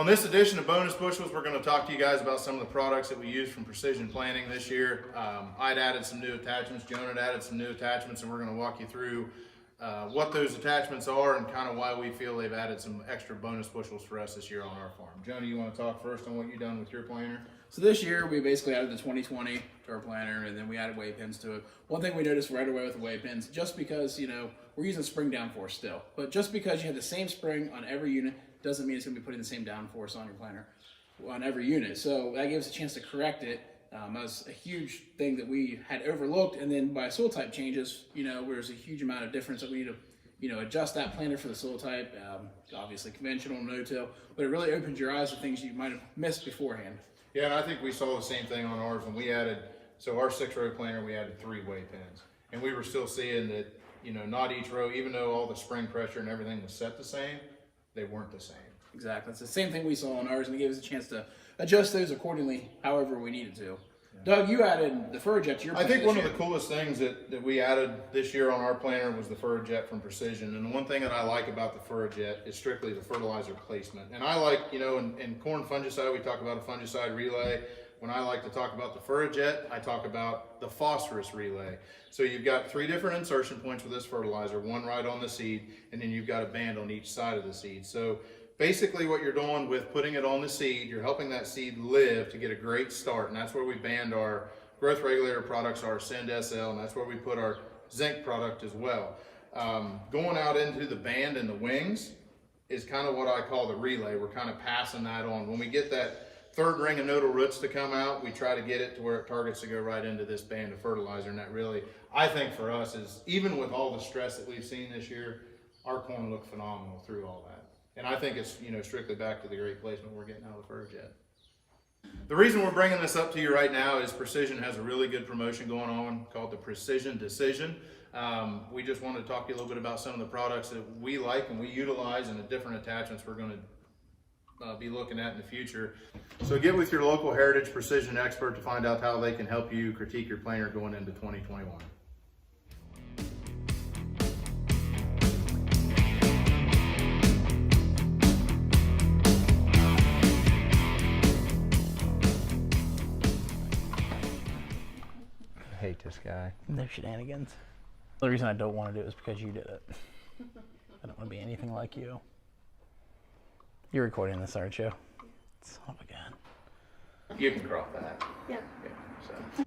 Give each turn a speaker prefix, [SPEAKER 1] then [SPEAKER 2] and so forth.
[SPEAKER 1] On this edition of Bonus Bushels, we're going to talk to you guys about some of the products that we use from Precision Planting this year. I'd added some new attachments, Joan had added some new attachments, and we're going to walk you through what those attachments are and kind of why we feel they've added some extra bonus bushels for us this year on our farm. Joan, you want to talk first on what you've done with your planter?
[SPEAKER 2] So this year we basically added the 2020 to our planter, and then we added weight pins to it. One thing we noticed right away with the weight pins, just because, you know, we're using spring downforce still, but just because you have the same spring on every unit doesn't mean it's going to be putting the same downforce on your planter on every unit. So that gives us a chance to correct it. That was a huge thing that we had overlooked, and then by soil type changes, you know, there's a huge amount of difference that we need to, you know, adjust that planter for the soil type. Obviously conventional, no-till, but it really opens your eyes to things you might have missed beforehand.
[SPEAKER 1] Yeah, and I think we saw the same thing on ours when we added, so our 6-row planter, we added 3 weight pins. And we were still seeing that, you know, not each row, even though all the spring pressure and everything was set the same, they weren't the same.
[SPEAKER 2] Exactly. It's the same thing we saw on ours, and it gave us a chance to adjust those accordingly however we needed to. Yeah. Doug, you added the FurJet to your planter.
[SPEAKER 1] I think one of the coolest things that we added this year on our planter was the FurJet from Precision. And the one thing that I like about the FurJet is strictly the fertilizer placement. And I like, you know, in corn fungicide, we talk about a fungicide relay. When I like to talk about the FurJet, I talk about the phosphorus relay. So you've got 3 different insertion points with this fertilizer, one right on the seed, and then you've got a band on each side of the seed. So basically what you're doing with putting it on the seed, you're helping that seed live to get a great start, and that's where we band our growth regulator products, our Ascend SL, and that's where we put our zinc product as well. Going out into the band and the wings is kind of what I call the relay. We're kind of passing that on. When we get that 3rd ring of nodal roots to come out, we try to get it to where it targets to go right into this band of fertilizer, and that really, I think for us, is even with all the stress that we've seen this year, our corn looked phenomenal through all that. And I think it's, you know, strictly back to the great placement we're getting out of the FurJet. The reason we're bringing this up to you right now is Precision has a really good promotion going on called the Precision Decision. We just wanted to talk to you a little bit about some of the products that we like and we utilize and the different attachments we're going to be looking at in the future. So get with your local Heritage Precision expert to find out how they can help you critique your planter going into 2021.
[SPEAKER 3] I hate this guy.
[SPEAKER 4] No shenanigans. The reason I don't want to do it is because you did it. I don't want to be anything like you. You're recording this, aren't you? Son of a gun.
[SPEAKER 1] You can crop that.
[SPEAKER 5] Yeah.
[SPEAKER 1] So.